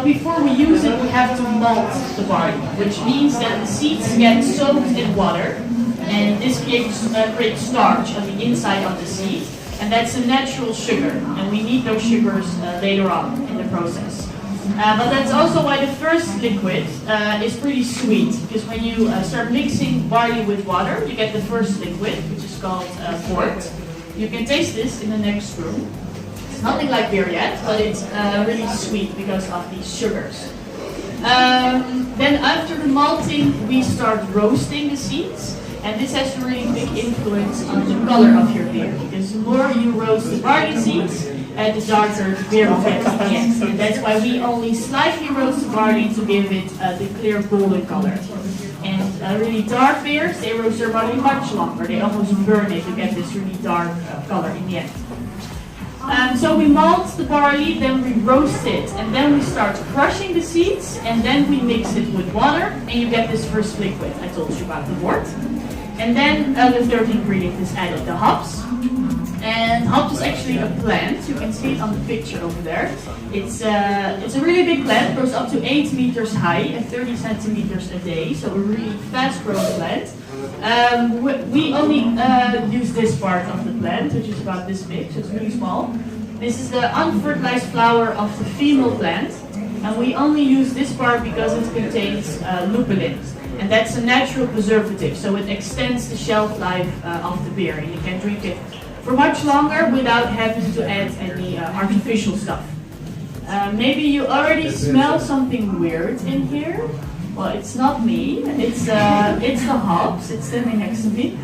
So before we use it, we have to malt the barley, which means that the seeds get soaked in water, and this creates starch on the inside of the seed, and that's a natural sugar, and we need those sugars later on in the process. But that's also why the first liquid is pretty sweet, because when you start mixing barley with water, you get the first liquid, which is called port. You can taste this in the next room. It's nothing like beer yet, but it's really sweet because of these sugars. Then after the malting, we start roasting the seeds. And this has a really big influence on the color of your beer, because the more you roast the barley seeds, the darker the beer will get in the end. And that's why we only slightly roast the barley to give it the clear golden color. And really dark beers, they roast their barley much longer. They almost burn it to get this really dark color in the end. So we malt the barley, then we roast it, and then we start crushing the seeds, and then we mix it with water, and you get this first liquid I told you about, the wort. And then the third ingredient is added, the hops. And hops is actually a plant. You can see it on the picture over there. It's a really big plant, goes up to 8 meters high and 30 centimeters a day, so a really fast-growing plant. We only use this part of the plant, which is about this big, so it's really small. This is the unfertilized flower of the female plant, and we only use this part because it contains lupulin. And that's a natural preservative, so it extends the shelf life of the beer, and you can drink it for much longer without having to add any artificial stuff. Maybe you already smell something weird in here. Well, it's not me, it's the hops, it's standing next to me.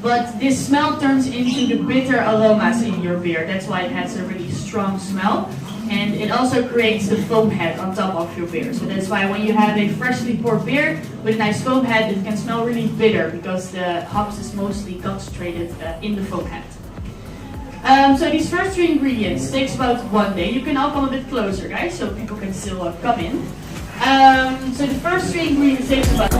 But this smell turns into the bitter aromas in your beer, that's why it has a really strong smell. And it also creates the foam head on top of your beer. So that's why when you have a freshly poured beer with a nice foam head, it can smell really bitter because the hops is mostly concentrated in the foam head. So these first three ingredients takes about 1 day. You can all come a bit closer, guys, so people can still come in. So the first three ingredients takes about...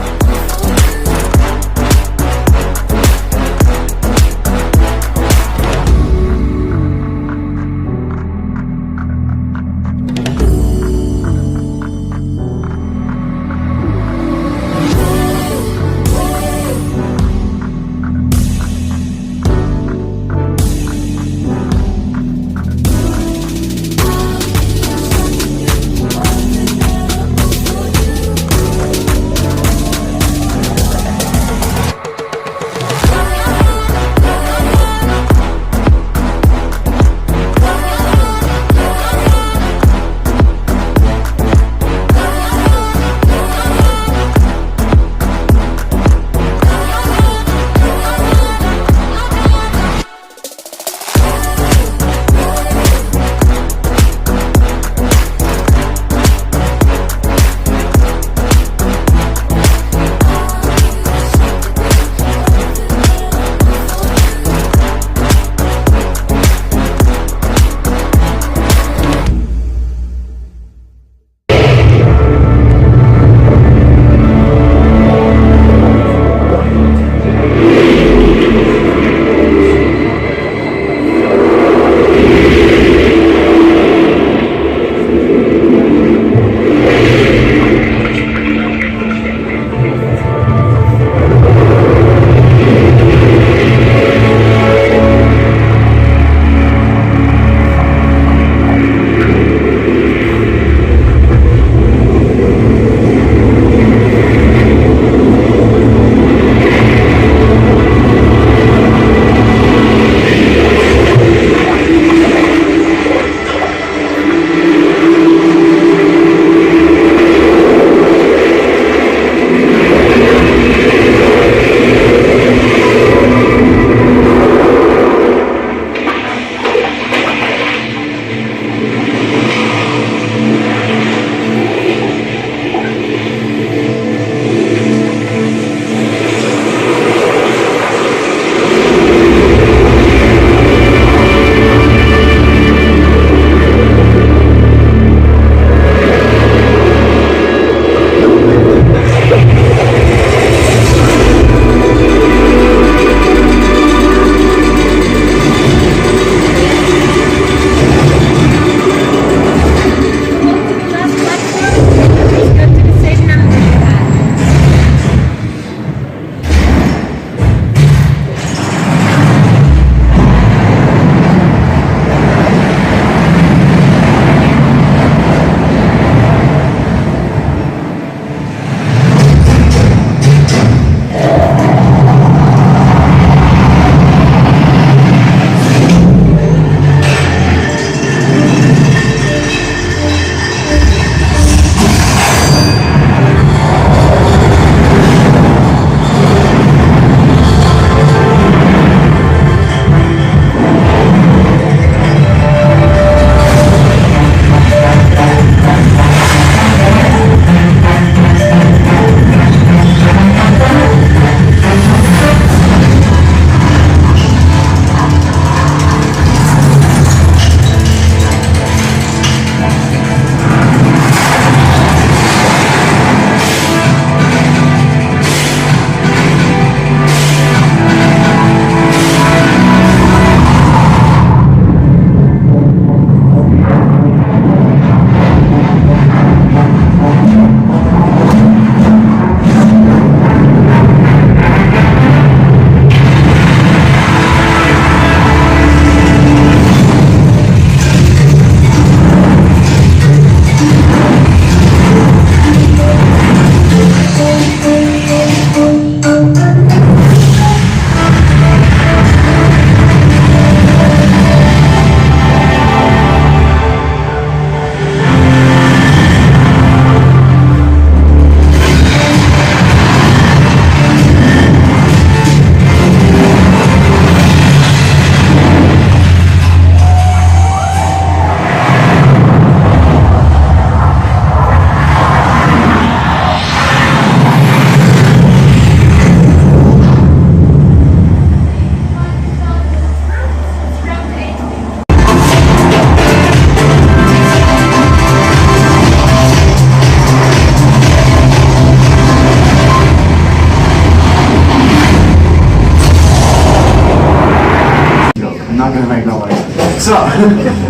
So,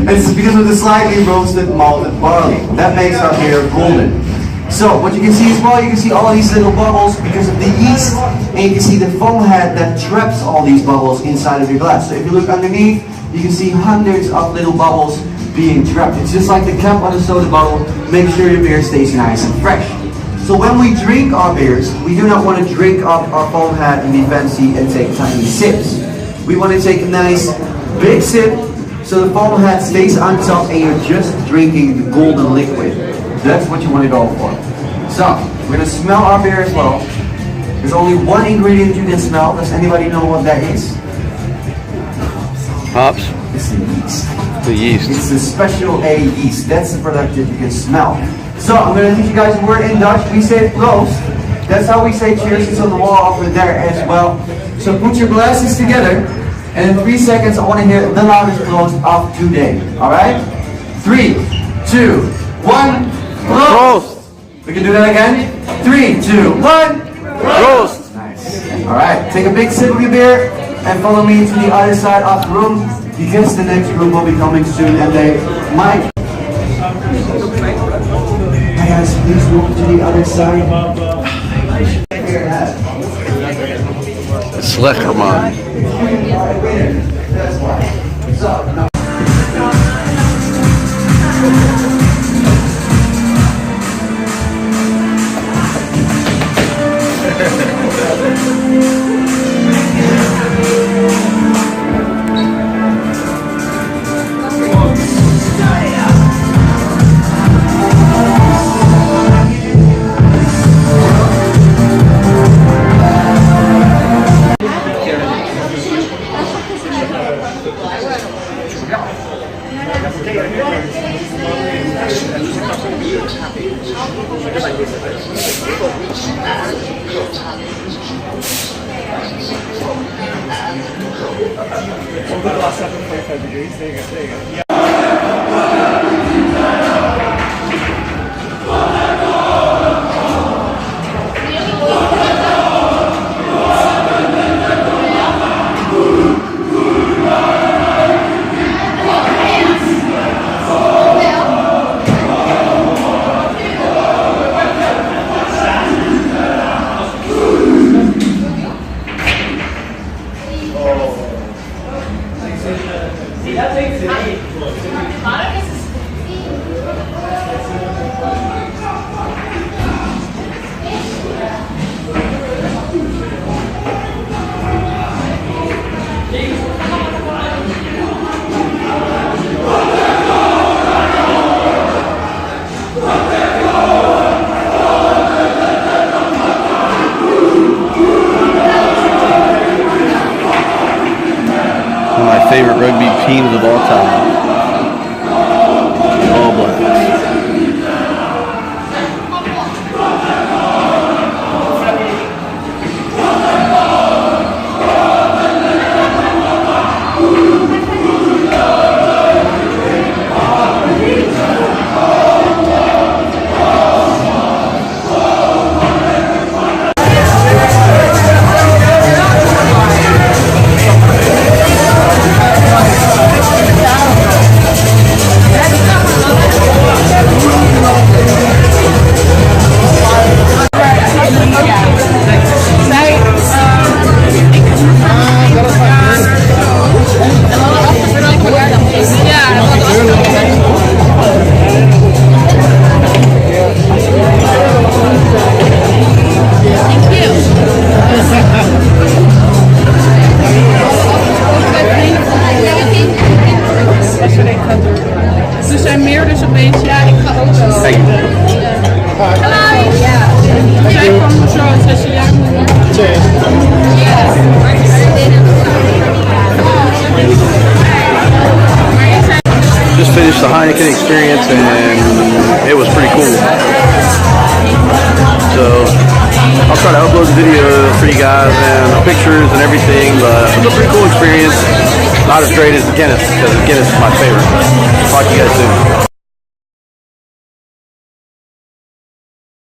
it's because of the slightly roasted malted barley. That makes our beer golden. So, what you can see as well, you can see all these little bubbles because of the yeast, and you can see the foam head that traps all these bubbles inside of your glass. So if you look underneath, you can see hundreds of little bubbles being trapped. It's just like the cap on a soda bottle. Make sure your beer stays nice and fresh. So when we drink our beers, we do not want to drink up our foam head and be fancy and take tiny sips. We want to take a nice big sip so the foam head stays on top and you're just drinking the golden liquid. That's what you want to go for. So, we're going to smell our beer as well. There's only one ingredient you can smell. Does anybody know what that is? Hops? It's the yeast. The yeast. It's the special A yeast. That's the product that you can smell. So, I'm going to teach you guys a word in Dutch. We say proost. That's how we say cheers. It's on the wall over there as well. So, put your glasses together. And in 3 seconds, I want to hear the loudest proost of today. Alright? 3, 2, 1. Roast! We can do that again. 3, 2, 1. Roast! Nice. Alright, take a big sip of your beer and follow me to the other side of the room because the next group will be coming soon and they might. Hi guys, please move to the other side. It's lekker, man. That's why. So, Favorite rugby teams of all time. All Blacks. Er zijn meer dus opeens, ja, ik ga ook wel. Hey. Hallo! Ja. Zij kwam zo 6 jaar moeder. Just finished the Heineken experience and it was pretty cool. So I'll try to upload the video for you guys and the pictures and everything, but it was a pretty cool experience. Not as great as the Guinness, because the Guinness is my favorite. Talk to you guys soon.